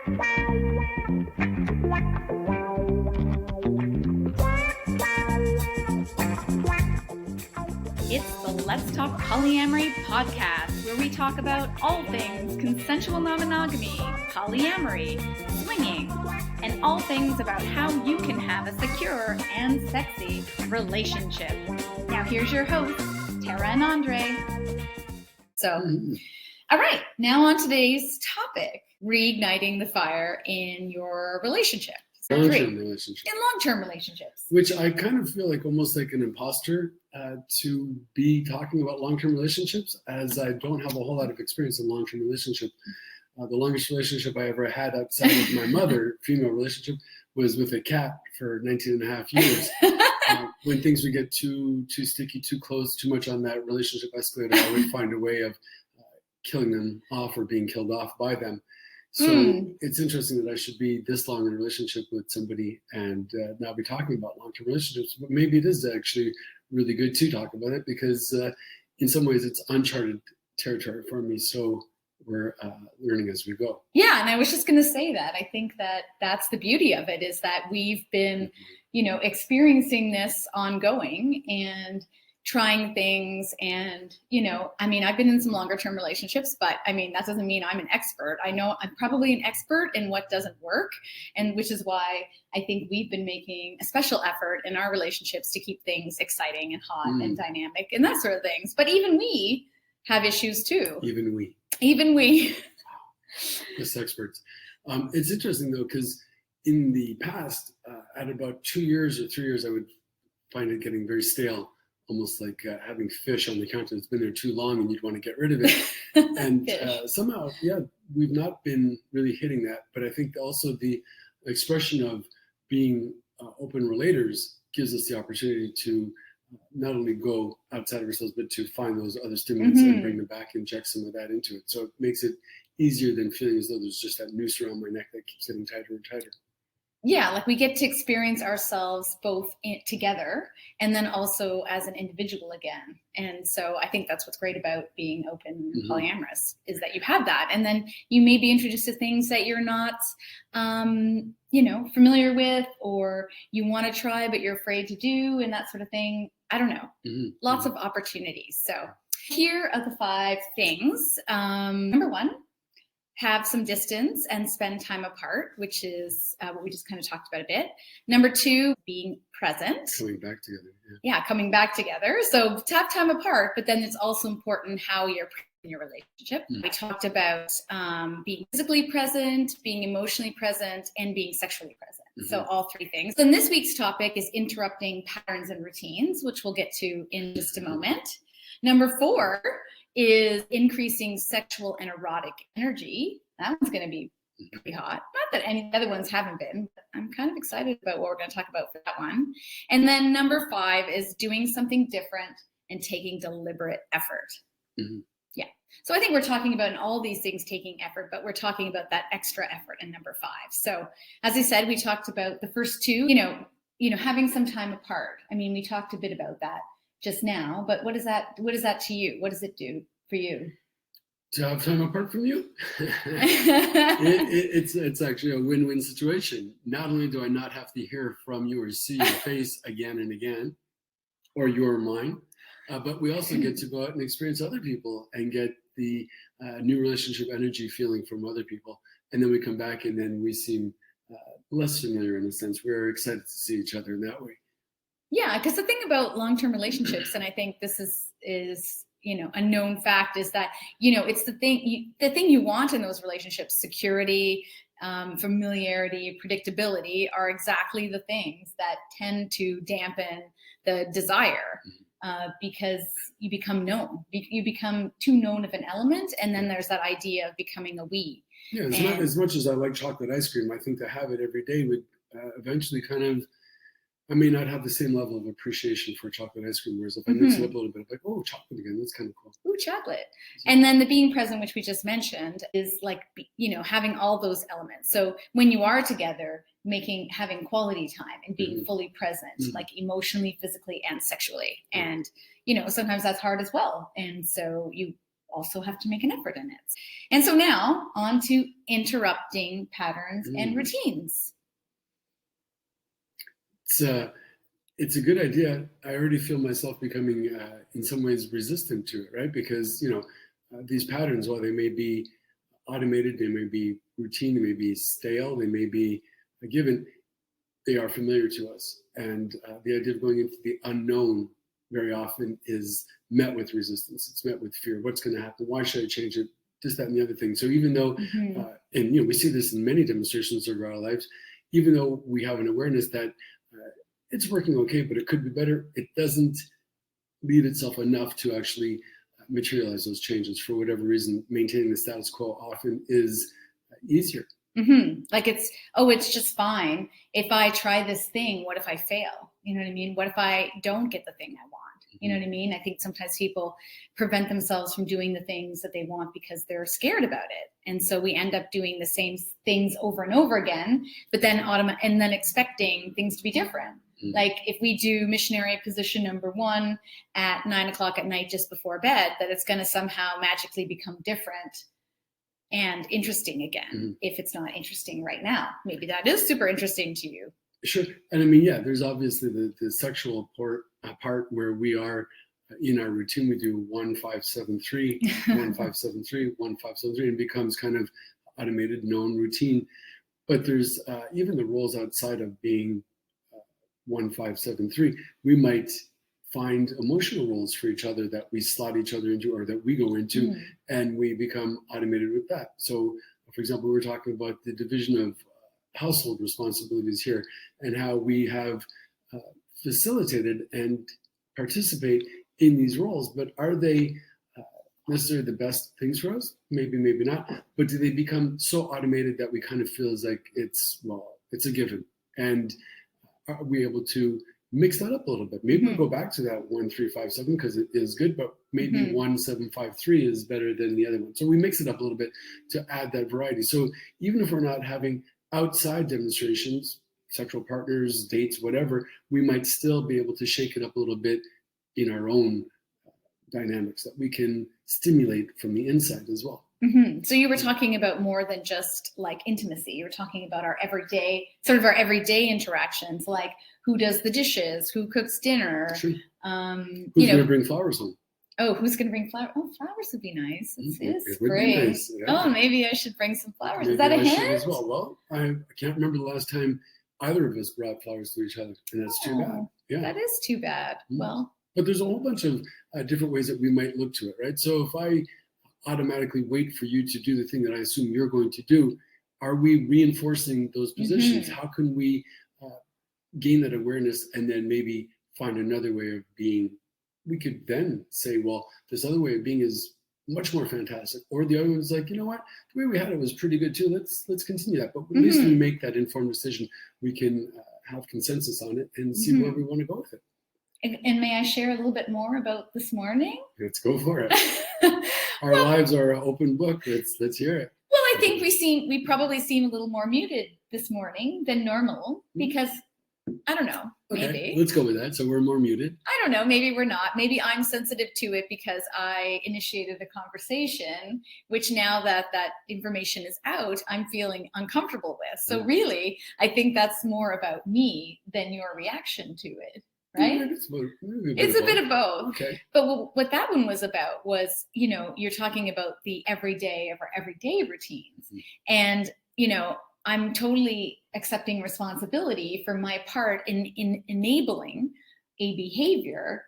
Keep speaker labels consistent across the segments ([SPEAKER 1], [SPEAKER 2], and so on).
[SPEAKER 1] It's the Let's Talk Polyamory podcast, where we talk about all things consensual non-monogamy, polyamory, swinging, and all things about how you can have a secure and sexy relationship. Now here's your hosts, Tara and Andre. All right, now on today's topic, reigniting the fire in your relationship.
[SPEAKER 2] Long-term relationships.
[SPEAKER 1] In long-term relationships.
[SPEAKER 2] Which I kind of feel like almost like an imposter to be talking about long-term relationships, as I don't have a whole lot of experience in long-term relationship. The longest relationship I ever had outside of my mother, female relationship, was with a cat for 19 and a half years. When things would get too sticky, too close, too much on that relationship escalator, I would find a way of killing them off or being killed off by them. So it's interesting that I should be this long in a relationship with somebody and not be talking about long-term relationships. But maybe it is actually really good to talk about it because in some ways it's uncharted territory for me. So we're learning as we go.
[SPEAKER 1] Yeah, and I was just going to say that. I think that that's the beauty of it, is that we've been, experiencing this ongoing and trying things. And, I've been in some longer term relationships, but that doesn't mean I'm an expert. I know I'm probably an expert in what doesn't work, and which is why I think we've been making a special effort in our relationships to keep things exciting and hot and dynamic and that sort of things. But even we have issues too.
[SPEAKER 2] Even we. Yes, experts. It's interesting though, because in the past, at about 2 years or 3 years, I would find it getting very stale. Almost like having fish on the counter that's been there too long and you'd want to get rid of it. And somehow, we've not been really hitting that. But I think also the expression of being open relators gives us the opportunity to not only go outside of ourselves, but to find those other stimulants and bring them back, inject some of that into it. So it makes it easier than feeling as though there's just that noose around my neck that keeps getting tighter and tighter.
[SPEAKER 1] Yeah, like we get to experience ourselves both together and then also as an individual again. And so I think that's what's great about being open and polyamorous, is that you have that. And then you may be introduced to things that you're not, familiar with, or you want to try, but you're afraid to do, and that sort of thing. I don't know. Lots of opportunities. So here are the 5 things. Number 1. Have some distance and spend time apart, which is what we just kind of talked about a bit. Number 2, being present.
[SPEAKER 2] Coming back together.
[SPEAKER 1] Yeah, coming back together. So to have time apart, but then it's also important how you're in your relationship. We talked about being physically present, being emotionally present, and being sexually present. So all 3 things. Then this week's topic is interrupting patterns and routines, which we'll get to in just a moment. Number 4 is increasing sexual and erotic energy. That one's going to be pretty hot. Not that any other ones haven't been, but I'm kind of excited about what we're going to talk about for that one. And then number 5 is doing something different and taking deliberate effort. Yeah. So I think we're talking about in all these things taking effort, but we're talking about that extra effort in number 5. So as I said, we talked about the first 2, having some time apart. We talked a bit about that just now, but what is that to you? What does it do for you?
[SPEAKER 2] To have time apart from you? It's actually a win-win situation. Not only do I not have to hear from you or see your face again and again, or you or mine, but we also get to go out and experience other people and get the new relationship energy feeling from other people. And then we come back and then we seem less familiar in a sense. We're excited to see each other in that way.
[SPEAKER 1] Yeah, because the thing about long-term relationships, and I think this is a known fact, is that it's the thing you want in those relationships: security, familiarity, predictability are exactly the things that tend to dampen the desire, because you become known. You become too known of an element, and then there's that idea of becoming a we.
[SPEAKER 2] Yeah, as much as I like chocolate ice cream, I think to have it every day would eventually kind of. I may not have the same level of appreciation for chocolate ice cream, whereas if I mix it up a little bit, like, oh, chocolate again, that's kind of cool.
[SPEAKER 1] Ooh, chocolate. And then the being present, which we just mentioned, is like, having all those elements. So when you are together, having quality time and being fully present, like emotionally, physically, and sexually. And, sometimes that's hard as well. And so you also have to make an effort in it. And so now on to interrupting patterns and routines.
[SPEAKER 2] It's a good idea. I already feel myself becoming, in some ways, resistant to it, right? Because, these patterns, while they may be automated, they may be routine, they may be stale, they may be a given, they are familiar to us. And the idea of going into the unknown very often is met with resistance. It's met with fear. What's going to happen? Why should I change it? This, that, and the other thing. So even though, and we see this in many demonstrations of our lives, even though we have an awareness that it's working okay, but it could be better, it doesn't lead itself enough to actually materialize those changes. For whatever reason, maintaining the status quo often is easier.
[SPEAKER 1] Like it's just fine. If I try this thing, what if I fail? You know what I mean? What if I don't get the thing I want? You know what I mean? I think sometimes people prevent themselves from doing the things that they want because they're scared about it. And so we end up doing the same things over and over again, but then and then expecting things to be different. Like if we do missionary position number 1 at 9:00 at night just before bed, that it's going to somehow magically become different and interesting again. If it's not interesting right now, maybe that is super interesting to you.
[SPEAKER 2] Sure. And I mean, there's obviously the sexual part where we are in our routine. We do 1-5-7-3, 1-5-7-3, 1-5-7-3, and it becomes kind of automated, known routine. But there's even the roles outside of being 1-5-7-3. We might find emotional roles for each other that we slot each other into, or that we go into, and we become automated with that. So, for example, we were talking about the division of household responsibilities here, and how we have facilitated and participate in these roles. But are they necessarily the best things for us? Maybe, maybe not. But do they become so automated that we kind of feel as like it's a given? And are we able to mix that up a little bit? Maybe we'll go back to that 1-3-5-7 because it is good, but maybe 1-7-5-3 is better than the other one. So we mix it up a little bit to add that variety. So even if we're not having outside demonstrations, sexual partners, dates, whatever, we might still be able to shake it up a little bit in our own dynamics that we can stimulate from the inside as well.
[SPEAKER 1] So you were talking about more than just like intimacy. You were talking about our everyday interactions, like who does the dishes, who cooks dinner.
[SPEAKER 2] Sure. Who's going to bring flowers home?
[SPEAKER 1] Oh, who's going to bring flowers? Oh, flowers would be nice. It's
[SPEAKER 2] would
[SPEAKER 1] great.
[SPEAKER 2] Be nice,
[SPEAKER 1] Oh, maybe I should bring some flowers.
[SPEAKER 2] Maybe
[SPEAKER 1] is that a hint?
[SPEAKER 2] As well. Well, I can't remember the last time either of us brought flowers to each other, and that's too bad. Yeah,
[SPEAKER 1] that is too bad. Well,
[SPEAKER 2] but there's a whole bunch of different ways that we might look to it, right? So if I automatically wait for you to do the thing that I assume you're going to do, are we reinforcing those positions? How can we gain that awareness and then maybe find another way of being? We could then say, well, this other way of being is much more fantastic. Or the other one's like, you know what, the way we had it was pretty good too. Let's continue that. But at least we make that informed decision. We can have consensus on it and see where we want to go with it.
[SPEAKER 1] And may I share a little bit more about this morning?
[SPEAKER 2] Let's go for it. Our lives are an open book. Let's hear it.
[SPEAKER 1] Well, I think we probably seem a little more muted this morning than normal because I don't know.
[SPEAKER 2] Okay,
[SPEAKER 1] maybe.
[SPEAKER 2] Let's go with that. So we're more muted.
[SPEAKER 1] I don't know. Maybe we're not. Maybe I'm sensitive to it because I initiated a conversation, which now that information is out, I'm feeling uncomfortable with. So really, I think that's more about me than your reaction to it. Right?
[SPEAKER 2] It's
[SPEAKER 1] a bit of both.
[SPEAKER 2] Okay.
[SPEAKER 1] But what that one was about was, you're talking about the everyday of our everyday routines. And, I'm totally accepting responsibility for my part in enabling a behavior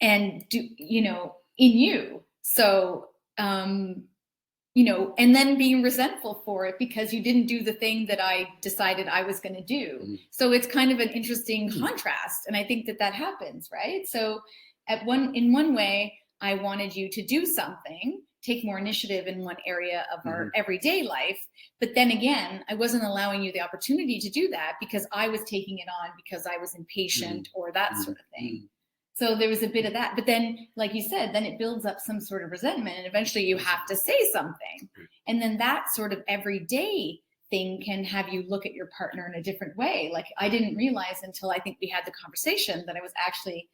[SPEAKER 1] and in you. So, and then being resentful for it because you didn't do the thing that I decided I was going to do. So it's kind of an interesting contrast. And I think that happens, right? So in one way, I wanted you to do something, take more initiative in one area of our everyday life. But then again, I wasn't allowing you the opportunity to do that because I was taking it on because I was impatient or that sort of thing. So there was a bit of that. But then, like you said, then it builds up some sort of resentment. And eventually you have to say something. And then that sort of everyday thing can have you look at your partner in a different way. Like I didn't realize until I think we had the conversation that I was actually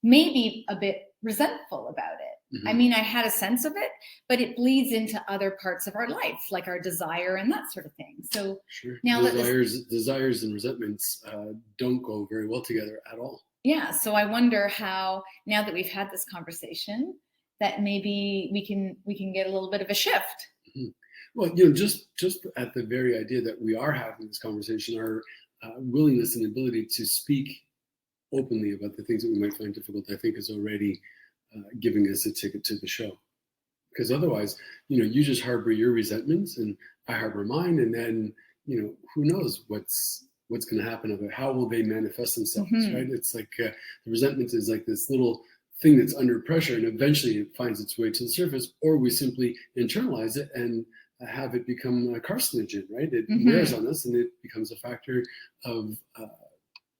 [SPEAKER 1] maybe a bit resentful about it. I mean, I had a sense of it, but it bleeds into other parts of our life, like our desire and that sort of thing. So
[SPEAKER 2] sure.
[SPEAKER 1] now
[SPEAKER 2] Desires and resentments don't go very well together at all.
[SPEAKER 1] Yeah. So I wonder how, now that we've had this conversation, that maybe we can get a little bit of a shift.
[SPEAKER 2] Mm-hmm. Well, just at the very idea that we are having this conversation, our willingness and ability to speak openly about the things that we might find difficult, I think is already giving us a ticket to the show. Because otherwise, you just harbor your resentments and I harbor mine, and then, who knows what's going to happen of it? How will they manifest themselves, right? It's like the resentment is like this little thing that's under pressure, and eventually it finds its way to the surface, or we simply internalize it and have it become a carcinogen, right? It wears on us, and it becomes a factor of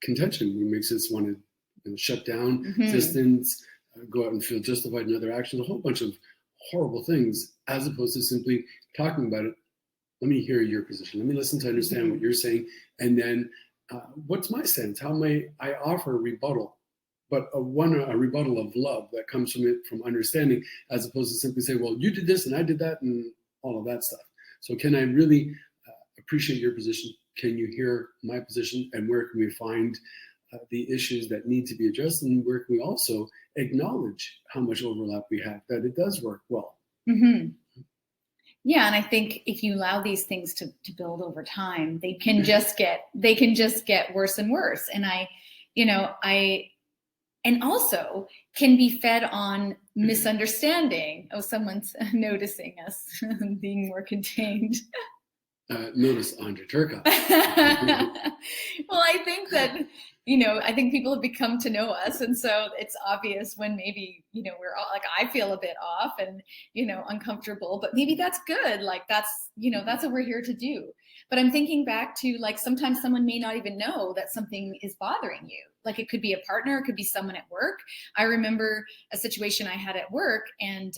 [SPEAKER 2] contention. It makes us want to shut down, distance, go out and feel justified in other actions, a whole bunch of horrible things, as opposed to simply talking about it. Let me hear your position. Let me listen to understand what you're saying. And then what's my stance? How may I offer a rebuttal? But a rebuttal of love that comes from understanding, as opposed to simply say, well, you did this and I did that and all of that stuff. So can I really appreciate your position? Can you hear my position? And where can we find the issues that need to be addressed? And where can we also acknowledge how much overlap we have, that it does work well?
[SPEAKER 1] Yeah, and I think if you allow these things to build over time, they can just get worse and worse. And and also can be fed on misunderstanding. Oh, someone's noticing us being more contained.
[SPEAKER 2] Notice Andre Turka.
[SPEAKER 1] Well, I think that, I think people have become to know us. And so it's obvious when maybe, we're all like, I feel a bit off and, uncomfortable, but maybe that's good. Like that's what we're here to do. But I'm thinking back to, like, sometimes someone may not even know that something is bothering you. Like, it could be a partner, it could be someone at work. I remember a situation I had at work, and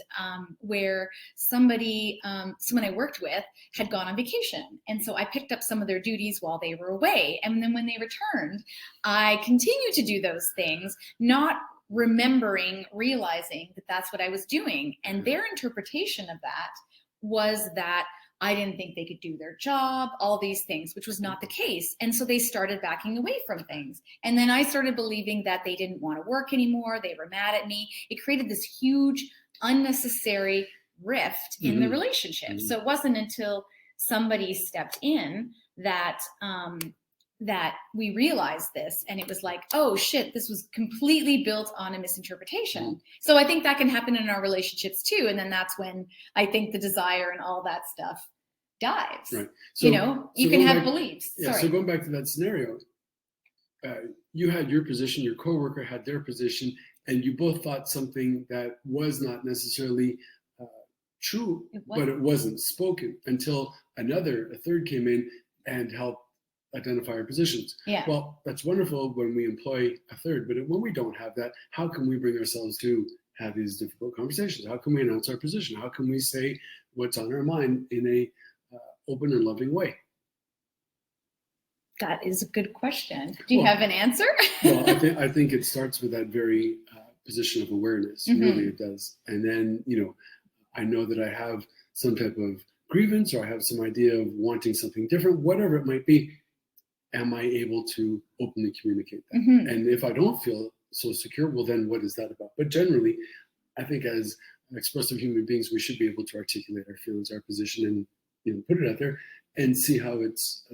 [SPEAKER 1] where someone I worked with had gone on vacation. And so I picked up some of their duties while they were away. And then when they returned, I continued to do those things, not realizing that that's what I was doing. And their interpretation of that was that I didn't think they could do their job, all these things, which was not the case. And so they started backing away from things. And then I started believing that they didn't want to work anymore. They were mad at me. It created this huge, unnecessary rift in the relationship. So it wasn't until somebody stepped in that we realized this, and it was like, oh shit, this was completely built on a misinterpretation. So I think that can happen in our relationships too. And then that's when I think the desire and all that stuff dives.
[SPEAKER 2] Right. So,
[SPEAKER 1] you can have beliefs.
[SPEAKER 2] Yeah. So going back to that scenario, you had your position, your coworker had their position, and you both thought something that was not necessarily true, but it wasn't spoken until a third came in and helped identify our positions.
[SPEAKER 1] Yeah.
[SPEAKER 2] Well, that's wonderful when we employ a third, but when we don't have that, how can we bring ourselves to have these difficult conversations? How can we announce our position? How can we say what's on our mind in a open and loving way?
[SPEAKER 1] That is a good question. Do you have an answer?
[SPEAKER 2] Well, I think it starts with that very position of awareness. Really, it does. And then, I know that I have some type of grievance, or I have some idea of wanting something different, whatever it might be. Am I able to openly communicate that? And if I don't feel so secure, well, then what is that about? But generally, I think as expressive human beings, we should be able to articulate our feelings, our position, and put it out there and see how it's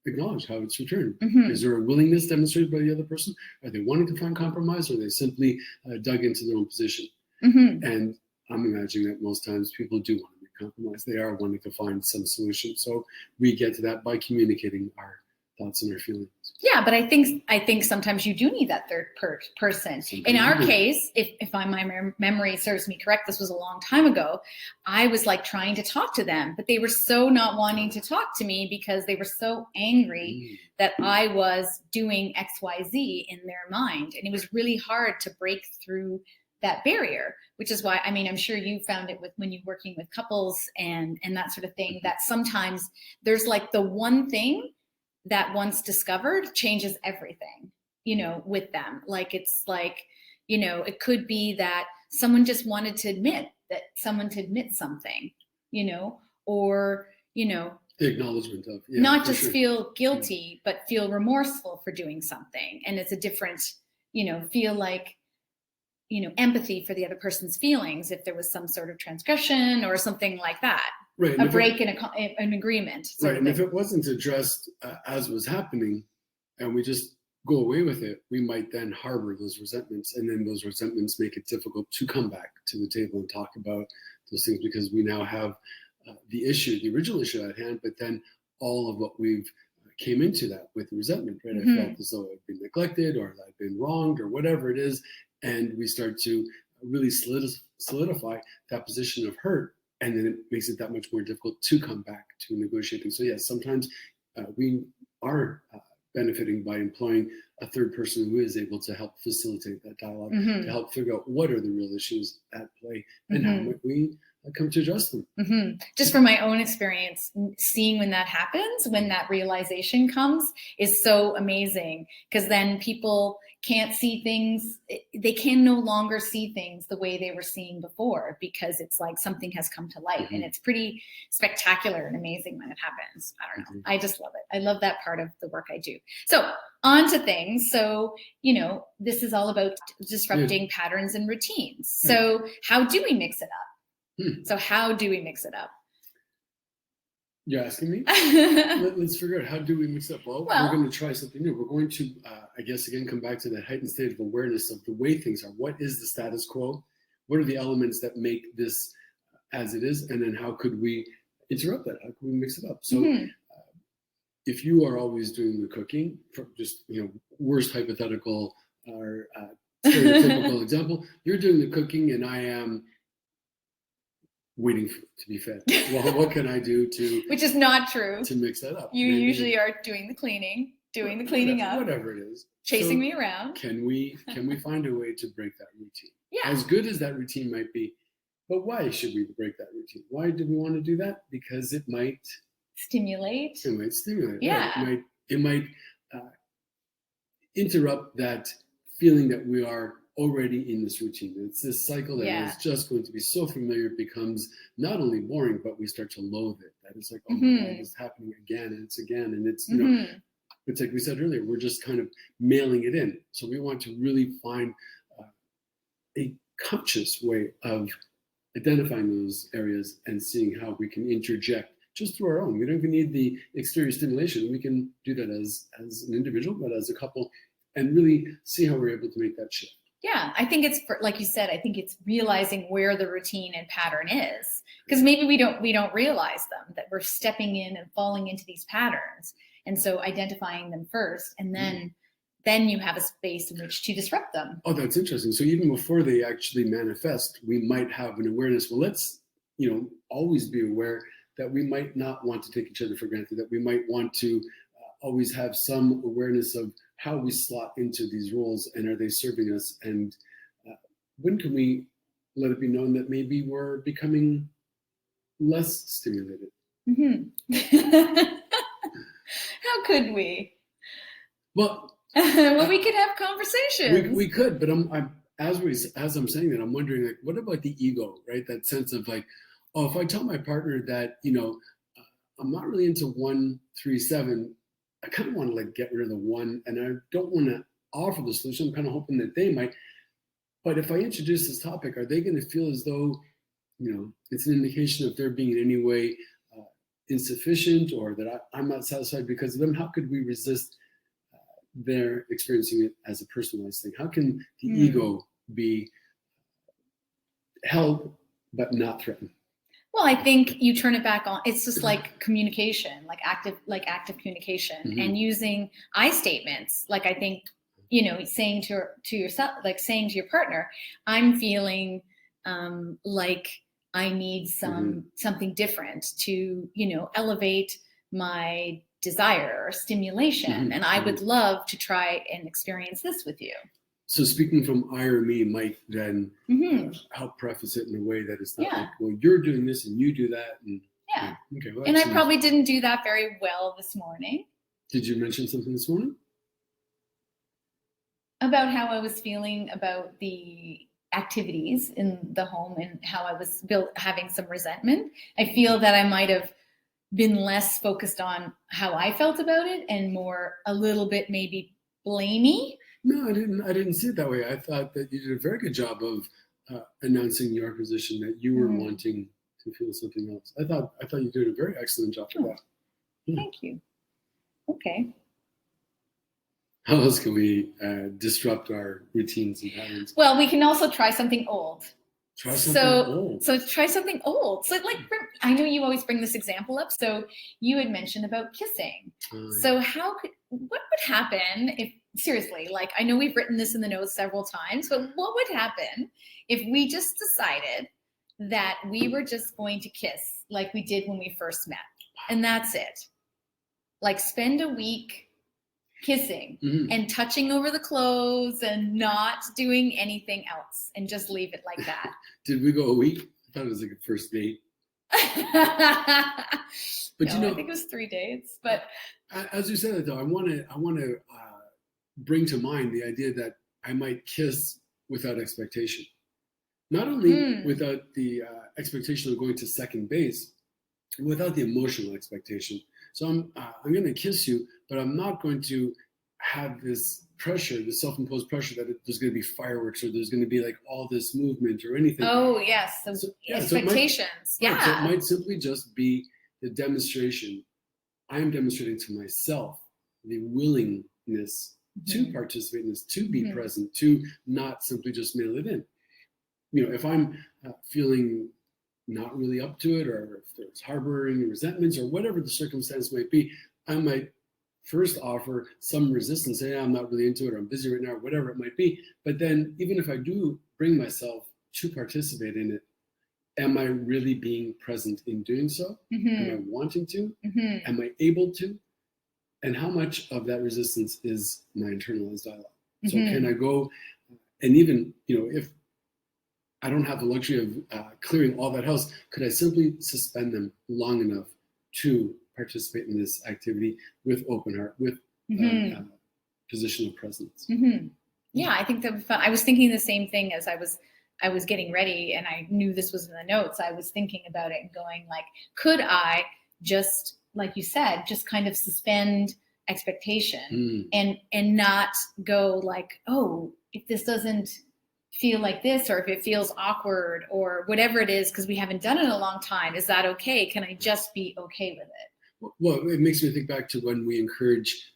[SPEAKER 2] acknowledged, how it's returned. Is there a willingness demonstrated by the other person? Are they wanting to find compromise, or are they simply dug into their own position? And I'm imagining that most times people do want to make compromise. They are wanting to find some solution. So we get to that by communicating our thoughts and our feelings.
[SPEAKER 1] Yeah, but I think sometimes you do need that third person. In our case, if my memory serves me correct, this was a long time ago. I was like trying to talk to them, but they were so not wanting to talk to me because they were so angry that I was doing XYZ in their mind, and it was really hard to break through that barrier. Which is why, I'm sure you found it when you're working with couples and that sort of thing, that sometimes there's like the one thing that once discovered changes everything, with them. Like, it's like, it could be that someone just wanted to admit something, or,
[SPEAKER 2] The acknowledgement of,
[SPEAKER 1] not just feel guilty, but feel remorseful for doing something. And it's a different, feel like, empathy for the other person's feelings if there was some sort of transgression or something like that.
[SPEAKER 2] Right.
[SPEAKER 1] A break in an agreement.
[SPEAKER 2] Right. And if it wasn't addressed as was happening, and we just go away with it, we might then harbor those resentments, and then those resentments make it difficult to come back to the table and talk about those things, because we now have the original issue at hand, but then all of what we've came into that with resentment, right? I felt as though I'd been neglected, or I'd been wronged, or whatever it is, and we start to really solidify that position of hurt, and then it makes it that much more difficult to come back to negotiating. So yes, sometimes we are benefiting by employing a third person who is able to help facilitate that dialogue, to help figure out what are the real issues at play, and how might we come to address them.
[SPEAKER 1] Just from my own experience, seeing when that happens, when that realization comes, is so amazing, because then people can't see things, they can no longer see things the way they were seeing before, because it's like something has come to light, and it's pretty spectacular and amazing when it happens. I don't know. I just love it. I love that part of the work I do. So on to things. So, this is all about disrupting patterns and routines. So how do we mix it up? So how do we mix it up?
[SPEAKER 2] You're asking me? Let's figure out, how do we mix it up? Well, we're going to try something new. We're going to, I guess, again, come back to that heightened state of awareness of the way things are. What is the status quo? What are the elements that make this as it is? And then how could we interrupt that? How can we mix it up? So if you are always doing the cooking, just, worst hypothetical or stereotypical example, you're doing the cooking and I am waiting to be fed. Well, what can I do to
[SPEAKER 1] which is not true,
[SPEAKER 2] to mix that up?
[SPEAKER 1] You usually are doing the cleaning up,
[SPEAKER 2] whatever it is,
[SPEAKER 1] chasing me around.
[SPEAKER 2] Can we find a way to break that routine?
[SPEAKER 1] Yeah.
[SPEAKER 2] As good as that routine might be, but why should we break that routine? Why do we want to do that? Because it might stimulate.
[SPEAKER 1] Yeah.
[SPEAKER 2] Right? It might interrupt that feeling that we are already in this routine. It's this cycle that is just going to be so familiar, it becomes not only boring, but we start to loathe it. That is like, oh my God, it's happening again, and it's it's like we said earlier, we're just kind of mailing it in. So we want to really find a conscious way of identifying those areas and seeing how we can interject just through our own. We don't even need the exterior stimulation. We can do that as an individual, but as a couple, and really see how we're able to make that shift.
[SPEAKER 1] Yeah, I think it's, like you said, I think it's realizing where the routine and pattern is, because maybe we don't realize them, that we're stepping in and falling into these patterns. And so identifying them first, and then you have a space in which to disrupt them.
[SPEAKER 2] Oh, that's interesting. So even before they actually manifest, we might have an awareness. Well, let's, always be aware that we might not want to take each other for granted, that we might want to always have some awareness of how we slot into these roles, and are they serving us? And when can we let it be known that maybe we're becoming less stimulated?
[SPEAKER 1] How could we?
[SPEAKER 2] Well,
[SPEAKER 1] we could have conversations.
[SPEAKER 2] We could, but as I'm saying that, I'm wondering, like, what about the ego, right? That sense of like, oh, if I tell my partner that, I'm not really into 137, I kind of want to like get rid of the one, and I don't want to offer the solution. I'm kind of hoping that they might. But if I introduce this topic, are they going to feel as though, it's an indication of they're being in any way insufficient, or that I'm not satisfied because of them? How could we resist their experiencing it as a personalized thing? How can the ego be held but not threatened?
[SPEAKER 1] Well, I think you turn it back on. It's just like communication, like active communication, and using I statements. Like, I think, saying to yourself, like saying to your partner, I'm feeling like I need something different to, elevate my desire or stimulation. And I would love to try and experience this with you. So
[SPEAKER 2] speaking from I or me might then help preface it in a way that it's not like, well, you're doing this and you do that. And, okay, well, and I probably didn't do that very well this morning. Did you mention something this morning?
[SPEAKER 1] About how I was feeling about the activities in the home and how I was having some resentment. I feel that I might have been less focused on how I felt about it and more a little bit maybe blamey.
[SPEAKER 2] No, I didn't see it that way. I thought that you did a very good job of announcing your position that you were wanting to feel something else. I thought you did a very excellent job for that. Yeah.
[SPEAKER 1] Thank you. Okay.
[SPEAKER 2] How else can we disrupt our routines and patterns?
[SPEAKER 1] Well, we can also try something old.
[SPEAKER 2] Try something old.
[SPEAKER 1] So try something old. So like, I know you always bring this example up. So you had mentioned about kissing. So what would happen if, seriously, like I know we've written this in the notes several times, but what would happen if we just decided that we were just going to kiss like we did when we first met? And that's it. Like spend a week kissing and touching over the clothes and not doing anything else and just leave it like that.
[SPEAKER 2] Did we go a week? I thought it was like a first date. But
[SPEAKER 1] no, I think it was 3 dates. But
[SPEAKER 2] as you said it though, I want to bring to mind the idea that I might kiss without expectation. Not only without the expectation of going to second base, without the emotional expectation. So I'm going to kiss you, but I'm not going to have this pressure, this self-imposed pressure that there's going to be fireworks or there's going to be like all this movement or anything.
[SPEAKER 1] Oh yes, expectations.
[SPEAKER 2] So it might simply just be the demonstration. I am demonstrating to myself the willingness to participate in this, to be present, to not simply just mail it in. You know, if I'm feeling not really up to it, or if there's harboring resentments or whatever the circumstance might be, I might first offer some resistance, say, I'm not really into it, or I'm busy right now, or whatever it might be. But then even if I do bring myself to participate in it, am I really being present in doing so? Am I wanting to? Am I able to? And how much of that resistance is my internalized dialogue? So can I go, and even, you know, if I don't have the luxury of clearing all that house, could I simply suspend them long enough to participate in this activity with open heart, with position of presence?
[SPEAKER 1] Yeah, I think that I was thinking the same thing as I was getting ready, and I knew this was in the notes. I was thinking about it and going like, could I just, like you said, just kind of suspend expectation and not go like, oh, if this doesn't feel like this, or if it feels awkward or whatever it is, because we haven't done it in a long time, is that okay? Can I just be okay with it?
[SPEAKER 2] Well, it makes me think back to when we encourage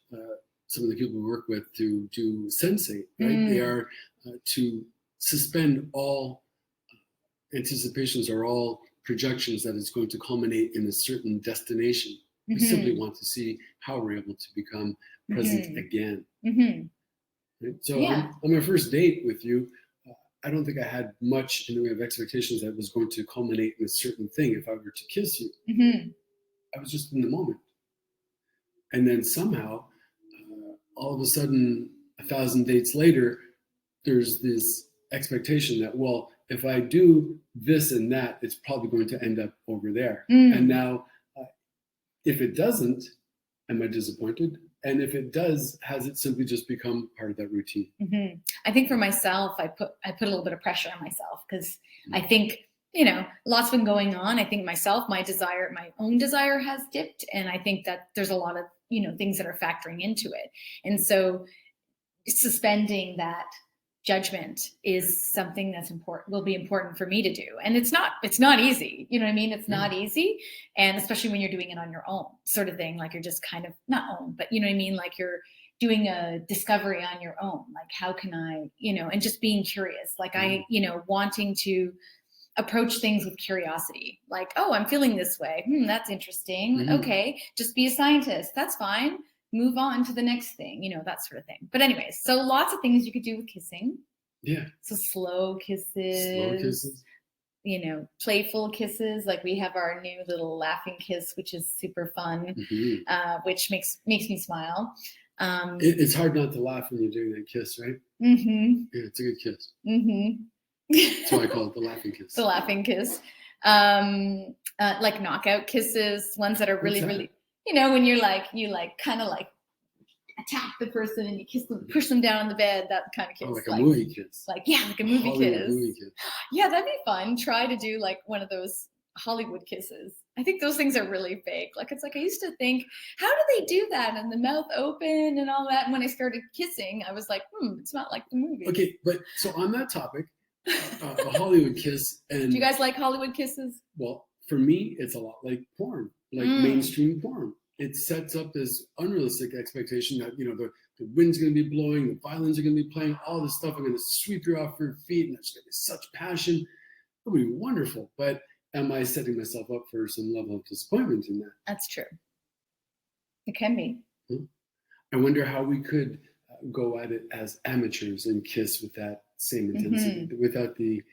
[SPEAKER 2] some of the people we work with to do sensate, right? They are to suspend all anticipations or all projections that it's going to culminate in a certain destination. We simply want to see how we're able to become present again. Right? So on my first date with you, I don't think I had much in the way of expectations that was going to culminate in a certain thing if I were to kiss you. I was just in the moment. And then somehow, all of a sudden, 1,000 dates later, there's this expectation that, well, if I do this and that, it's probably going to end up over there. And now, if it doesn't, am I disappointed? And if it does, has it simply just become part of that routine?
[SPEAKER 1] I think for myself, I put a little bit of pressure on myself because I think, you know, lots been going on. I think myself, my own desire has dipped. And I think that there's a lot of, you know, things that are factoring into it. And so suspending that judgment is something that's will be important for me to do. And it's not easy. You know what I mean? It's not easy. And especially when you're doing it on your own sort of thing, like you're just kind of not own, but you know what I mean? Like you're doing a discovery on your own. Like, how can I, you know, and just being curious, like you know, wanting to approach things with curiosity, like, oh, I'm feeling this way. That's interesting. Okay. Just be a scientist. That's fine. Move on to the next thing, you know, that sort of thing. But anyways, so lots of things you could do with kissing.
[SPEAKER 2] Yeah.
[SPEAKER 1] So slow kisses, you know, playful kisses. Like we have our new little laughing kiss, which is super fun, which makes me smile.
[SPEAKER 2] It's hard not to laugh when you're doing that kiss, right? Yeah, it's a good kiss. That's why I call it the laughing kiss.
[SPEAKER 1] The laughing kiss. Like knockout kisses, ones that are really, really, you know, when you kind of like tap the person and you kiss them, push them down on the bed, that kind of kiss.
[SPEAKER 2] Oh, like a movie kiss.
[SPEAKER 1] Like a movie
[SPEAKER 2] Hollywood
[SPEAKER 1] kiss.
[SPEAKER 2] movie kiss.
[SPEAKER 1] Yeah, that'd be fun. Try to do like one of those Hollywood kisses. I think those things are really fake. Like, it's like, I used to think, how do they do that? And the mouth open and all that. And when I started kissing, I was like, it's not like the movie.
[SPEAKER 2] Okay, but so on that topic, a Hollywood kiss. And
[SPEAKER 1] do you guys like Hollywood kisses?
[SPEAKER 2] Well, for me, it's a lot like porn, like mainstream porn. It sets up this unrealistic expectation that, the wind's going to be blowing, the violins are going to be playing, all this stuff. I'm going to sweep you off your feet, and there's going to be such passion. It would be wonderful. But am I setting myself up for some level of disappointment in that?
[SPEAKER 1] That's true. It can be.
[SPEAKER 2] I wonder how we could go at it as amateurs and kiss with that same intensity, without the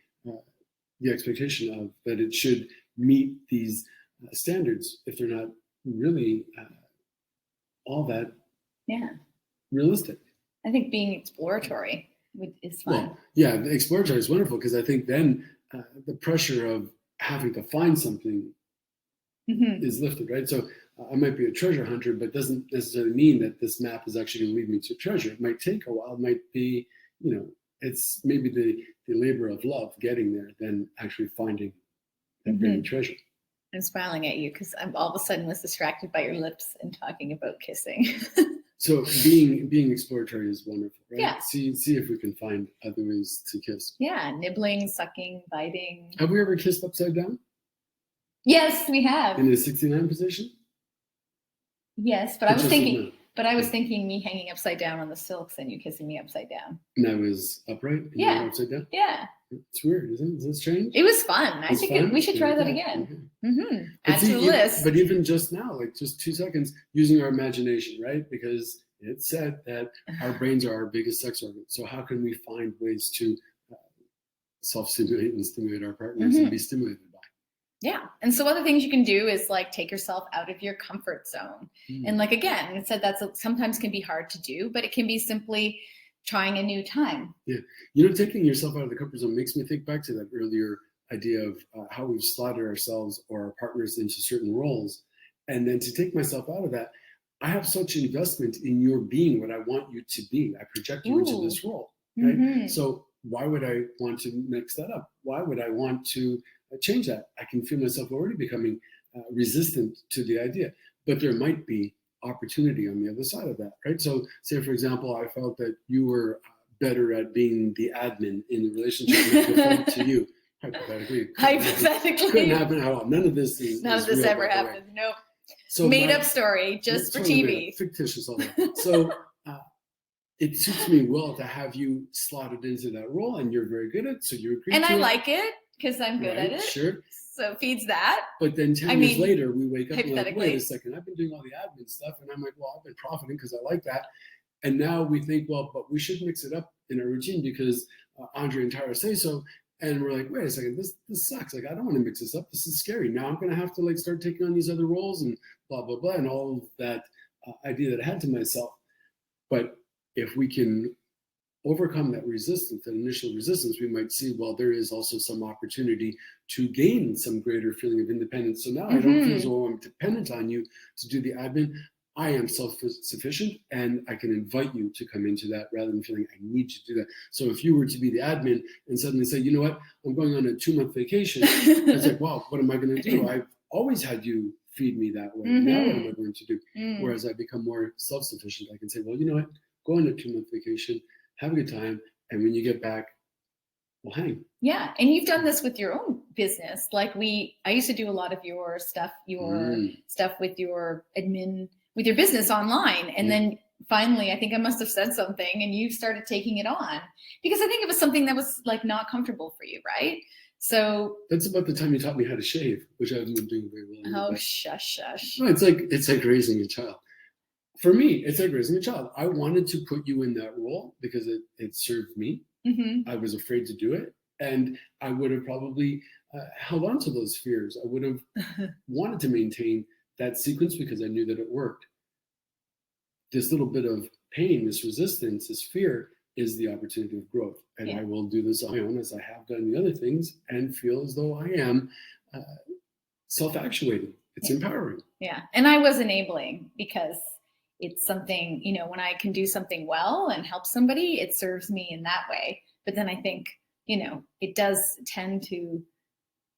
[SPEAKER 2] expectation of that it should meet these standards if they're not really all that realistic.
[SPEAKER 1] I think being exploratory is fun.
[SPEAKER 2] Well, yeah, the exploratory is wonderful, because I think then the pressure of having to find something is lifted, right? So I might be a treasure hunter, but doesn't necessarily mean that this map is actually going to lead me to treasure. It might take a while. It might be, it's maybe the labor of love getting there than actually finding that very treasure.
[SPEAKER 1] I'm smiling at you because I'm all of a sudden was distracted by your lips and talking about kissing.
[SPEAKER 2] So being exploratory is wonderful, right?
[SPEAKER 1] Yeah.
[SPEAKER 2] See if we can find other ways to kiss.
[SPEAKER 1] Yeah, nibbling, sucking, biting.
[SPEAKER 2] Have we ever kissed upside down?
[SPEAKER 1] Yes, we have.
[SPEAKER 2] In a 69 position?
[SPEAKER 1] Yes, but I was thinking me hanging upside down on the silks and you kissing me upside down.
[SPEAKER 2] And I was upright and you were upside down?
[SPEAKER 1] Yeah.
[SPEAKER 2] It's weird, isn't it? Is this strange?
[SPEAKER 1] It was fun. I think we should try that again. Add to the list.
[SPEAKER 2] But even just now, like just 2 seconds, using our imagination, right? Because it's said that our brains are our biggest sex organ. So how can we find ways to self-stimulate and stimulate our partners and be stimulated by?
[SPEAKER 1] Yeah. And so other things you can do is like take yourself out of your comfort zone. And like, again, it said sometimes can be hard to do, but it can be simply trying a new time.
[SPEAKER 2] Yeah. Taking yourself out of the comfort zone makes me think back to that earlier idea of how we've slotted ourselves or our partners into certain roles. And then to take myself out of that, I have such investment in your being what I want you to be. I project you into this role. Right? So why would I want to mix that up? Why would I want to change that? I can feel myself already becoming resistant to the idea, but there might be opportunity on the other side of that, right? So say, for example, I felt that you were better at being the admin in the relationship and I default to you. Hypothetically. Couldn't happen at all. None of this
[SPEAKER 1] ever happened. Nope.
[SPEAKER 2] So
[SPEAKER 1] made up story just for TV.
[SPEAKER 2] Fictitious all that. So it suits me well to have you slotted into that role, and you're very good at it, so you agree
[SPEAKER 1] and
[SPEAKER 2] to
[SPEAKER 1] I
[SPEAKER 2] it.
[SPEAKER 1] like it because I'm good at it.
[SPEAKER 2] Sure.
[SPEAKER 1] So it feeds that.
[SPEAKER 2] But then 10 years later, we wake up and we're like, wait a second, I've been doing all the admin stuff. And I'm like, well, I've been profiting because I like that. And now we think, well, but we should mix it up in our routine because Andre and Tara say so. And we're like, wait a second, this sucks. Like, I don't want to mix this up. This is scary. Now I'm going to have to like start taking on these other roles and blah, blah, blah. And all of that idea that I had to myself. But if we can overcome that resistance, that initial resistance, we might see, well, there is also some opportunity to gain some greater feeling of independence. So now I don't feel as though I'm dependent on you to do the admin. I am self-sufficient and I can invite you to come into that rather than feeling I need you to do that. So if you were to be the admin and suddenly say, you know what, I'm going on a 2-month vacation, it's like, wow, what am I going to do? I've always had you feed me that way. Now what am I going to do? Whereas I become more self-sufficient, I can say, well, you know what, go on a 2-month vacation, have a good time, and when you get back, we'll hang.
[SPEAKER 1] Yeah, and you've done this with your own business. Like I used to do a lot of your stuff with your admin, with your business online. And then finally, I think I must have said something and you started taking it on because I think it was something that was like not comfortable for you, right? So
[SPEAKER 2] that's about the time you taught me how to shave, which I haven't been doing very well.
[SPEAKER 1] Oh, shush.
[SPEAKER 2] No, it's like raising a child. For me, it's like raising a child. I wanted to put you in that role because it served me. I was afraid to do it. And I would have probably held on to those fears. I would have wanted to maintain that sequence because I knew that it worked. This little bit of pain, this resistance, this fear is the opportunity of growth. And I will do this on my own as I have done the other things and feel as though I am self-actuating. It's empowering.
[SPEAKER 1] Yeah. And I was enabling because it's something, when I can do something well and help somebody, it serves me in that way. But then I think, it does tend to,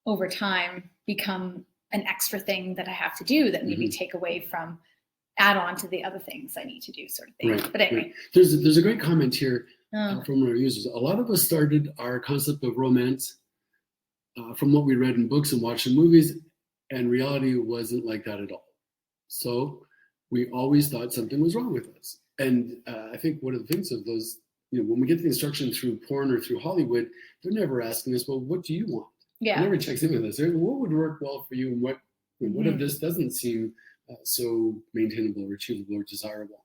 [SPEAKER 1] over time, become an extra thing that I have to do that maybe take away from, add on to the other things I need to do, sort of thing.
[SPEAKER 2] Right,
[SPEAKER 1] but anyway.
[SPEAKER 2] Right. There's a great comment here from our users. A lot of us started our concept of romance from what we read in books and watched in movies, and reality wasn't like that at all. So we always thought something was wrong with us. And I think one of the things of those, when we get the instruction through porn or through Hollywood, they're never asking us, well, what do you want?
[SPEAKER 1] Yeah.
[SPEAKER 2] They never checks in with us. What would work well for you, and what if this doesn't seem so maintainable or achievable or desirable?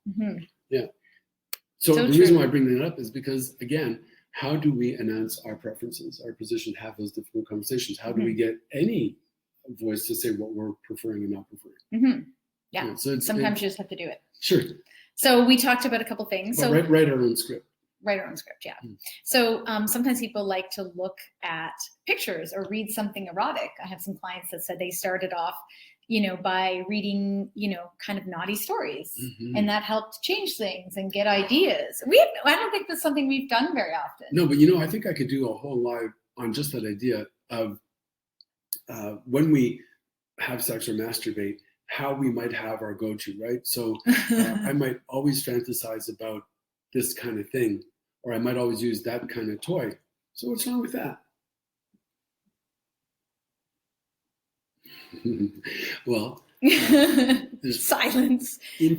[SPEAKER 2] Yeah. So the reason why I bring that up is because, again, how do we announce our preferences, our position, have those difficult conversations? How do we get any voice to say what we're preferring and not preferring?
[SPEAKER 1] Yeah. So sometimes you just have to do it.
[SPEAKER 2] Sure.
[SPEAKER 1] So we talked about a couple things.
[SPEAKER 2] So write our own script.
[SPEAKER 1] Write our own script, yeah. So sometimes people like to look at pictures or read something erotic. I have some clients that said they started off, by reading, kind of naughty stories, and that helped change things and get ideas. I don't think that's something we've done very often.
[SPEAKER 2] No, but I think I could do a whole live on just that idea of when we have sex or masturbate, how we might have our go-to, right? So I might always fantasize about this kind of thing, or I might always use that kind of toy. So what's wrong with that? Well,
[SPEAKER 1] silence.
[SPEAKER 2] In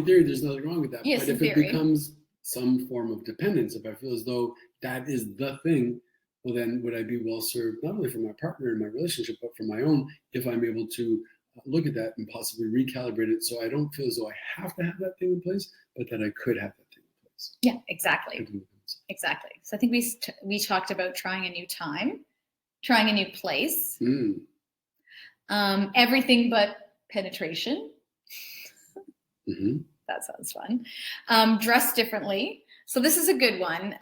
[SPEAKER 2] theory, there's nothing wrong with that.
[SPEAKER 1] Yes,
[SPEAKER 2] but if it becomes some form of dependence, if I feel as though that is the thing, well, then would I be well served not only for my partner in my relationship, but for my own, if I'm able to look at that and possibly recalibrate it, so I don't feel as though I have to have that thing in place, but that I could have that thing in place.
[SPEAKER 1] Yeah, exactly. Exactly. So I think we talked about trying a new time, trying a new place. Everything but penetration. That sounds fun. Dress differently. So this is a good one,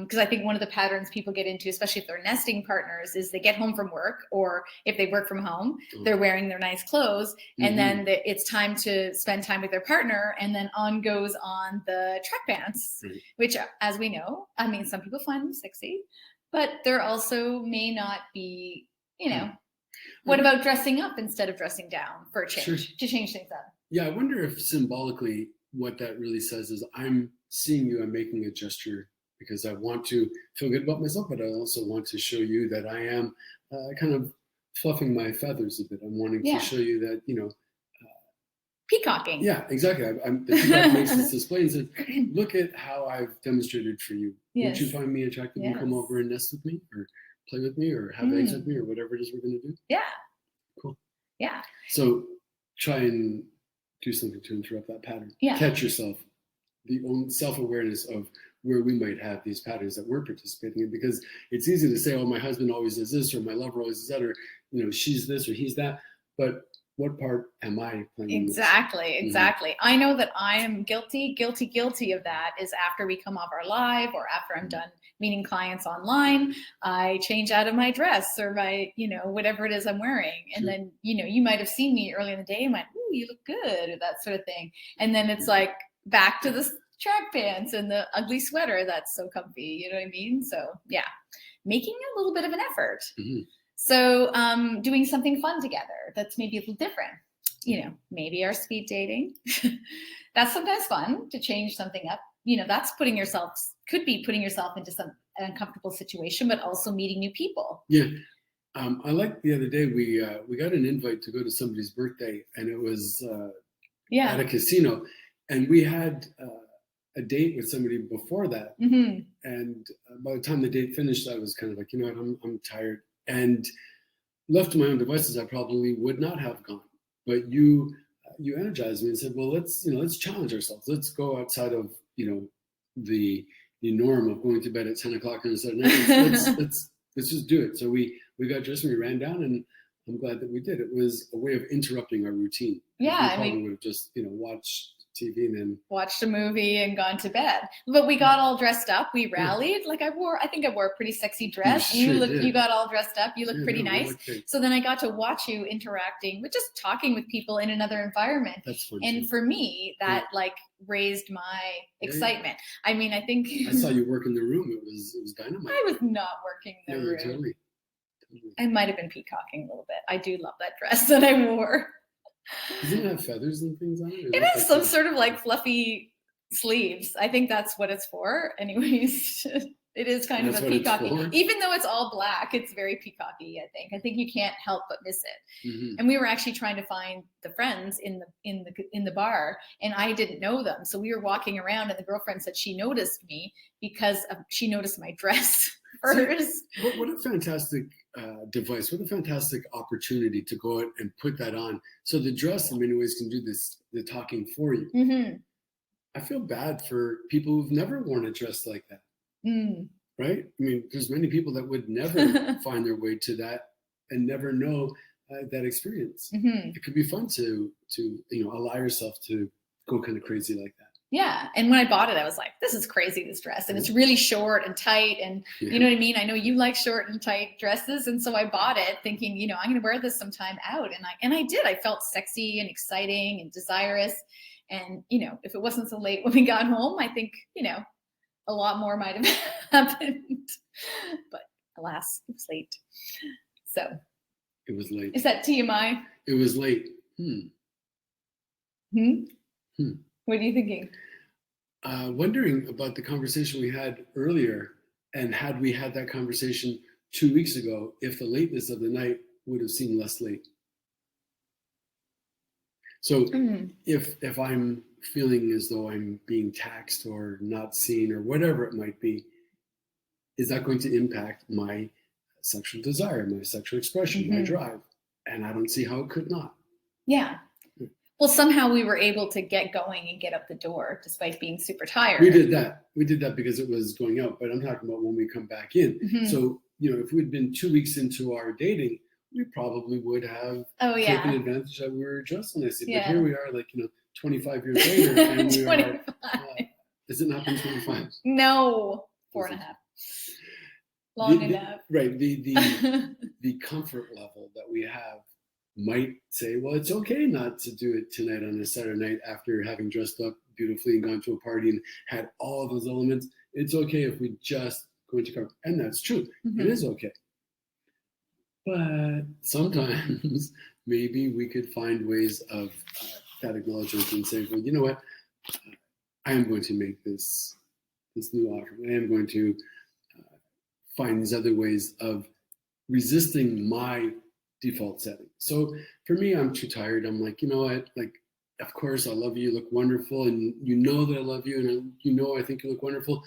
[SPEAKER 1] because I think one of the patterns people get into, especially if they're nesting partners, is they get home from work, or if they work from home, they're wearing their nice clothes, and then it's time to spend time with their partner, and then on goes on the track pants, which, as we know, some people find them sexy, but they're also may not be, What about dressing up instead of dressing down for a change, to change things up?
[SPEAKER 2] Yeah, I wonder if symbolically what that really says is I'm seeing you, I'm making a gesture because I want to feel good about myself, but I also want to show you that I am kind of fluffing my feathers a bit. I'm wanting to show you that,
[SPEAKER 1] peacocking.
[SPEAKER 2] Yeah, exactly. The peacock makes this display and says, look at how I've demonstrated for you. Yes. Would you find me attractive and come over and nest with me or play with me or have eggs with me or whatever it is we're going to do?
[SPEAKER 1] Yeah.
[SPEAKER 2] Cool.
[SPEAKER 1] Yeah.
[SPEAKER 2] So try and do something to interrupt that pattern.
[SPEAKER 1] Yeah.
[SPEAKER 2] Catch yourself. The own self-awareness of where we might have these patterns that we're participating in, because it's easy to say, oh, my husband always does this, or my lover always does that, or she's this or he's that, but what part am I playing?
[SPEAKER 1] Exactly. I know that I am guilty of that. Is after we come off our live, or after I'm done meeting clients online, I change out of my dress or my whatever it is I'm wearing, and then you might have seen me early in the day and went, ooh, you look good, or that sort of thing, and then it's like back to the track pants and the ugly sweater that's so comfy, you know what I mean? So yeah, making a little bit of an effort. So doing something fun together that's maybe a little different, maybe our speed dating. That's sometimes fun to change something up. That's could be putting yourself into some uncomfortable situation, but also meeting new people.
[SPEAKER 2] Yeah. I like the other day, we got an invite to go to somebody's birthday, and it was at a casino. And we had a date with somebody before that. And by the time the date finished, I was kind of like, what, I'm tired. And left to my own devices, I probably would not have gone. But you energized me and said, well, let's challenge ourselves. Let's go outside of, the norm of going to bed at 10 o'clock on a Saturday night. Let's just do it. So we got dressed and we ran down, and I'm glad that we did. It was a way of interrupting our routine.
[SPEAKER 1] Yeah.
[SPEAKER 2] We probably would have just, watched TV and then
[SPEAKER 1] watched a movie and gone to bed. But we got all dressed up. We rallied. Like I think I wore a pretty sexy dress. You got all dressed up. You look pretty nice. So then I got to watch you interacting with just talking with people in another environment.
[SPEAKER 2] That's fun.
[SPEAKER 1] And for me, that like raised my excitement. I mean, I think
[SPEAKER 2] I saw you work in the room. It was dynamite.
[SPEAKER 1] I was not working in the room.
[SPEAKER 2] Totally.
[SPEAKER 1] I might have been peacocking a little bit. I do love that dress that I wore.
[SPEAKER 2] Doesn't it have feathers and things on it?
[SPEAKER 1] It has some sort of like fluffy sleeves. I think that's what it's for. Anyways, it is kind of a peacocky. Even though it's all black, it's very peacocky, I think. I think you can't help but miss it. Mm-hmm. And we were actually trying to find the friends in the bar, and I didn't know them. So we were walking around, and the girlfriend said she noticed me because she noticed my dress first.
[SPEAKER 2] What a fantastic device. What a fantastic opportunity to go out and put that on. So the dress in many ways can do the talking for you. Mm-hmm. I feel bad for people who've never worn a dress like that. Mm. Right? I mean, there's many people that would never find their way to that and never know that experience. Mm-hmm. It could be fun to allow yourself to go kind of crazy like that.
[SPEAKER 1] Yeah. And when I bought it, I was like, this is crazy, this dress. And it's really short and tight. And you know what I mean? I know you like short and tight dresses. And so I bought it thinking, I'm going to wear this sometime out. And I did. I felt sexy and exciting and desirous. And, if it wasn't so late when we got home, I think, a lot more might have happened. But alas, it was late. So.
[SPEAKER 2] It was late.
[SPEAKER 1] Is that TMI?
[SPEAKER 2] It was late.
[SPEAKER 1] What are you thinking?
[SPEAKER 2] Wondering about the conversation we had earlier, and had we had that conversation 2 weeks ago, if the lateness of the night would have seemed less late. So if I'm feeling as though I'm being taxed or not seen or whatever it might be, is that going to impact my sexual desire, my sexual expression, my drive? And I don't see how it could not.
[SPEAKER 1] Yeah. Well, somehow we were able to get going and get up the door despite being super tired.
[SPEAKER 2] We did that because it was going out, but I'm talking about when we come back in. Mm-hmm. So, if we'd been 2 weeks into our dating, we probably would have taken advantage that we were dressed nicely. But here we are, 25 years later, and we 25. Is it not been 25?
[SPEAKER 1] No, 4.5. Long enough.
[SPEAKER 2] Right. The comfort level that we have might say, well, it's okay not to do it tonight on a Saturday night after having dressed up beautifully and gone to a party and had all those elements. It's okay if we just go into comfort. And that's true. Mm-hmm. It is okay. But sometimes maybe we could find ways of that acknowledgement and say, well, you know what? I am going to make this new offer. I am going to find these other ways of resisting my default setting. So for me, I'm too tired. I'm like, you know what? Of course, I love you. You look wonderful. And you know that I love you. And I think you look wonderful.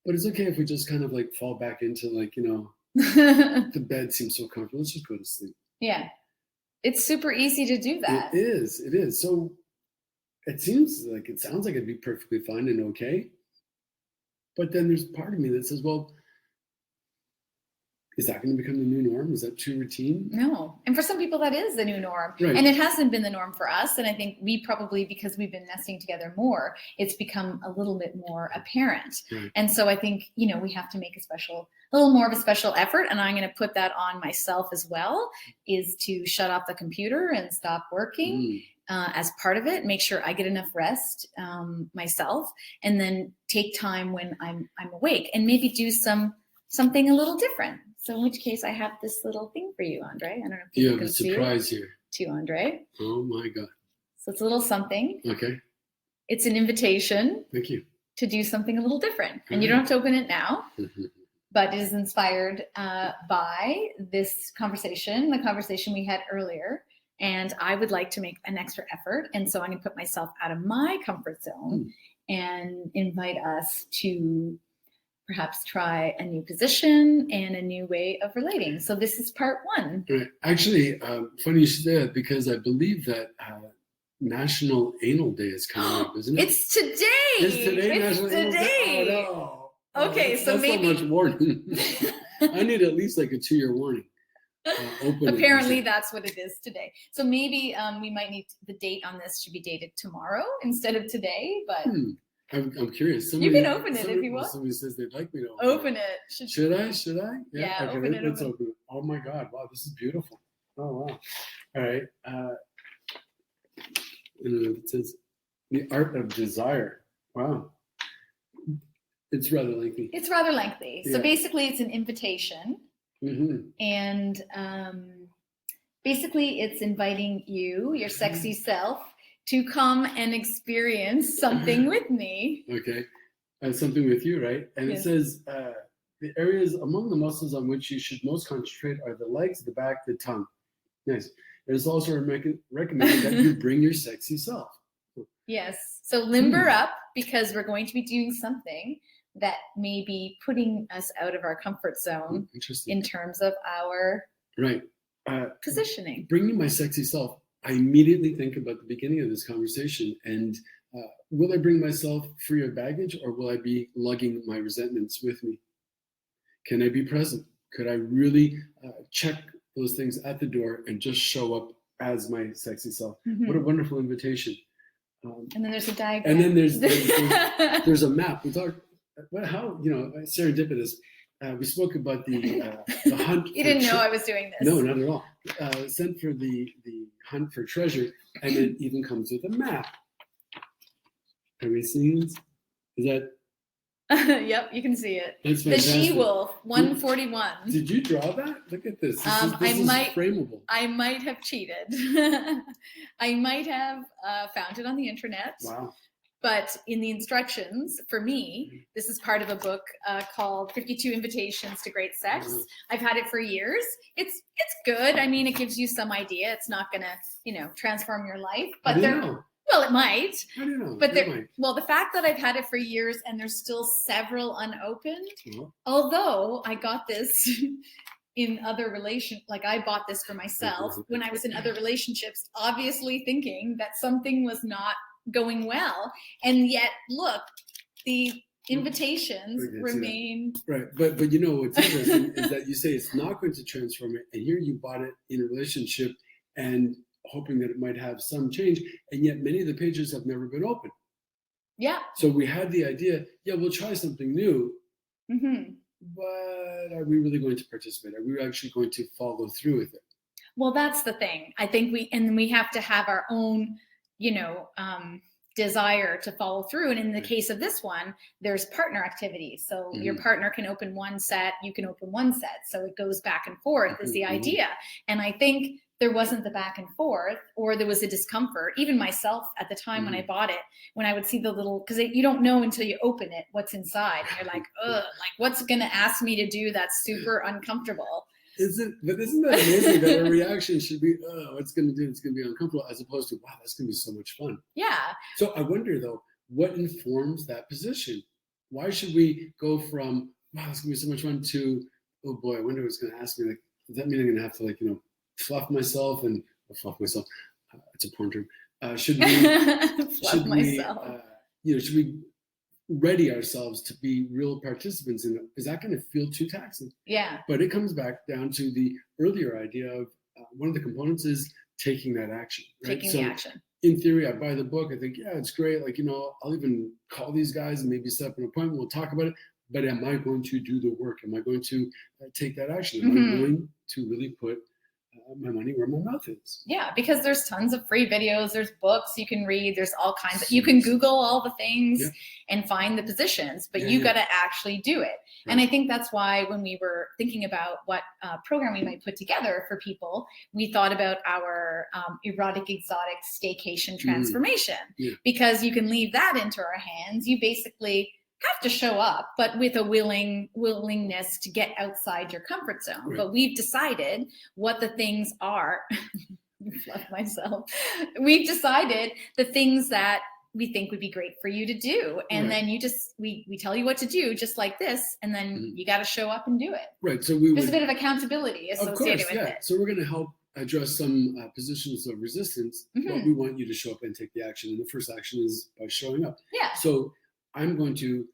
[SPEAKER 2] But it's okay if we just kind of fall back into the bed seems so comfortable. Let's just go to sleep.
[SPEAKER 1] Yeah. It's super easy to do that.
[SPEAKER 2] It is. So it sounds like it'd be perfectly fine and okay. But then there's part of me that says, well, is that going to become the new norm? Is that too routine?
[SPEAKER 1] No. And for some people, that is the new norm.
[SPEAKER 2] Right.
[SPEAKER 1] And it hasn't been the norm for us. And I think we probably, because we've been nesting together more, it's become a little bit more apparent. Right. And so I think, we have to make a little more of a special effort. And I'm going to put that on myself as well, is to shut off the computer and stop working as part of it. Make sure I get enough rest myself, and then take time when I'm awake and maybe do something a little different. So in which case I have this little thing for you, Andre. I don't know if you can see it.
[SPEAKER 2] You have a surprise here.
[SPEAKER 1] To Andre.
[SPEAKER 2] Oh my God.
[SPEAKER 1] So it's a little something.
[SPEAKER 2] Okay.
[SPEAKER 1] It's an invitation.
[SPEAKER 2] Thank you.
[SPEAKER 1] To do something a little different. And you don't have to open it now, but it is inspired by this conversation, the conversation we had earlier. And I would like to make an extra effort. And so I'm going to put myself out of my comfort zone and invite us to perhaps try a new position and a new way of relating. So this is part 1.
[SPEAKER 2] Right. Actually, funny you should say that, because I believe that National Anal Day is coming up, isn't it?
[SPEAKER 1] It's today.
[SPEAKER 2] It's today.
[SPEAKER 1] National Anal Day.
[SPEAKER 2] Oh, no.
[SPEAKER 1] Okay, so
[SPEAKER 2] that's
[SPEAKER 1] maybe.
[SPEAKER 2] That's so much warning. I need at least a 2-year warning. open.
[SPEAKER 1] Apparently that's what it is today. So maybe we might need, the date on this should be dated tomorrow instead of today, but
[SPEAKER 2] I'm curious.
[SPEAKER 1] you can open it if you want.
[SPEAKER 2] Somebody says they'd like me to
[SPEAKER 1] open it.
[SPEAKER 2] Should I?
[SPEAKER 1] Yeah,
[SPEAKER 2] okay,
[SPEAKER 1] open it.
[SPEAKER 2] let's open it. Oh my God. Wow, this is beautiful. Oh, wow. All right. It says The Art of Desire. Wow. It's rather lengthy.
[SPEAKER 1] It's rather lengthy. So basically it's an invitation. And basically it's inviting you, your sexy self, to come and experience something with me.
[SPEAKER 2] Okay. Something with you, right? And it says, the areas among the muscles on which you should most concentrate are the legs, the back, the tongue. Nice. It is also recommended that you bring your sexy self.
[SPEAKER 1] Yes. So limber up, because we're going to be doing something that may be putting us out of our comfort zone in terms of our positioning.
[SPEAKER 2] Bringing my sexy self, I immediately think about the beginning of this conversation and will I bring myself free of baggage, or will I be lugging my resentments with me? Can I be present? Could I really check those things at the door and just show up as my sexy self? What a wonderful invitation.
[SPEAKER 1] And then there's a diagram.
[SPEAKER 2] And then there's a map. We talked how, serendipitous. We spoke about the hunt.
[SPEAKER 1] You didn't know I was doing this.
[SPEAKER 2] No, not at all. Sent for the hunt for treasure, and it even comes with a map. Are we seeing this? Is that?
[SPEAKER 1] Yep, you can see it.
[SPEAKER 2] That's
[SPEAKER 1] the She-Wolf 141.
[SPEAKER 2] Did you draw that? Look at this. This is frameable.
[SPEAKER 1] I might have cheated. I might have found it on the internet.
[SPEAKER 2] Wow.
[SPEAKER 1] But in the instructions, for me, this is part of a book called 52 Invitations to Great Sex. I've had it for years. It's good. I mean, it gives you some idea. It's not going to, transform your life. But well, it might.
[SPEAKER 2] I don't know.
[SPEAKER 1] But the fact that I've had it for years and there's still several unopened, although I got this in other like I bought this for myself when I was in other relationships, obviously thinking that something was not going well, and yet look, the invitations remain
[SPEAKER 2] right. But what's interesting is that you say it's not going to transform it, and here you bought it in a relationship and hoping that it might have some change, and yet many of the pages have never been opened.
[SPEAKER 1] Yeah.
[SPEAKER 2] So we had the idea, we'll try something new, but are we really going to participate? Are we actually going to follow through with it?
[SPEAKER 1] Well, that's the thing. I think we have to have our own desire to follow through. And in the case of this one, there's partner activities. So your partner can open one set, you can open one set. So it goes back and forth is the idea. And I think there wasn't the back and forth, or there was a discomfort. Even myself at the time when I bought it, when I would see the little, because you don't know until you open it what's inside. And you're like, ugh, like what's going to ask me to do that's super uncomfortable.
[SPEAKER 2] Isn't that amazing that our reaction should be, oh, what's going to do? It's going to be uncomfortable, as opposed to, wow, that's going to be so much fun.
[SPEAKER 1] Yeah.
[SPEAKER 2] So I wonder, though, what informs that position? Why should we go from, wow, it's going to be so much fun, to, oh boy, I wonder what's going to ask me. Like, does that mean I'm going to have to, fluff myself? It's a porn term. Should we ready ourselves to be real participants in it? Is that going to feel too taxing?
[SPEAKER 1] Yeah.
[SPEAKER 2] But it comes back down to the earlier idea of one of the components is taking that action. Right?
[SPEAKER 1] Taking the action.
[SPEAKER 2] In theory, I buy the book. I think, it's great. Like, I'll even call these guys and maybe set up an appointment. We'll talk about it. But am I going to do the work? Am I going to take that action? Am I willing to really put my money where my mouth is?
[SPEAKER 1] Yeah, because there's tons of free videos, there's books you can read, there's all kinds of, you can Google all the things and find the positions, but you got to actually do it. Right. And I think that's why when we were thinking about what program we might put together for people, we thought about our erotic exotic staycation transformation, because you can leave that into our hands. You basically have to show up, but with a willingness to get outside your comfort zone. Right. But we've decided what the things are. Love myself. We've decided the things that we think would be great for you to do. And then we tell you what to do, just like this. And then you got to show up and do it.
[SPEAKER 2] Right. So
[SPEAKER 1] there's a bit of accountability associated with it.
[SPEAKER 2] So we're going to help address some positions of resistance, but we want you to show up and take the action. And the first action is by showing up.
[SPEAKER 1] Yeah.
[SPEAKER 2] So I'm going to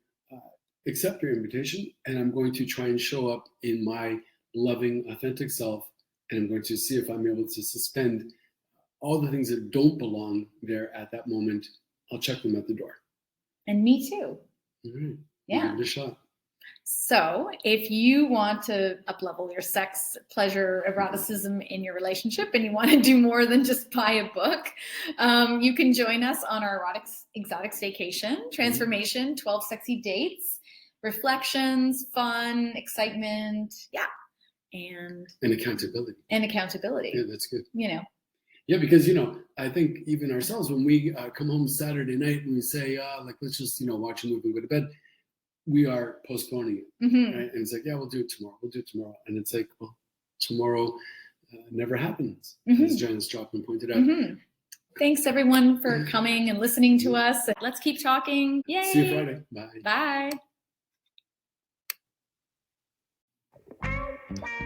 [SPEAKER 2] accept your invitation, and I'm going to try and show up in my loving, authentic self And I'm going to see if I'm able to suspend all the things that don't belong there at that moment. I'll check them at the door.
[SPEAKER 1] And me too.
[SPEAKER 2] All right.
[SPEAKER 1] Yeah.
[SPEAKER 2] Give it a shot.
[SPEAKER 1] So if you want to up-level your sex, pleasure, eroticism in your relationship, and you want to do more than just buy a book, you can join us on our exotic staycation, transformation, 12 sexy dates, reflections, fun, excitement, and
[SPEAKER 2] accountability. Yeah, that's good. Yeah, because, I think even ourselves, when we come home Saturday night and we say, let's just, watch a movie and go to bed, we are postponing it, right? And it's like, we'll do it tomorrow. And it's like, well, tomorrow never happens, as Janice Joplin pointed out.
[SPEAKER 1] Thanks, everyone, for coming and listening to us. Let's keep talking. Yay!
[SPEAKER 2] See you Friday. Bye.
[SPEAKER 1] Bye.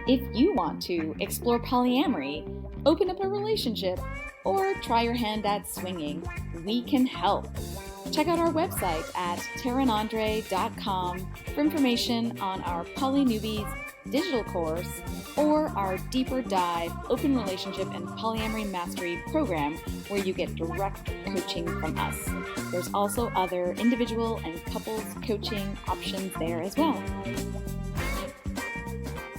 [SPEAKER 1] If you want to explore polyamory, open up a relationship, or try your hand at swinging, we can help. Check out our website at taranandre.com for information on our Poly Newbies digital course or our deeper dive open relationship and polyamory mastery program where you get direct coaching from us. There's also other individual and couples coaching options there as well.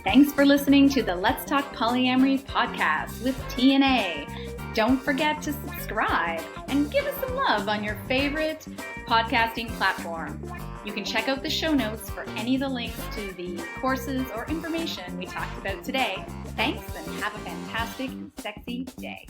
[SPEAKER 1] Thanks for listening to the Let's Talk Polyamory podcast with TNA. Don't forget to subscribe and give us some love on your favorite podcasting platform. You can check out the show notes for any of the links to the courses or information we talked about today. Thanks, and have a fantastic and sexy day.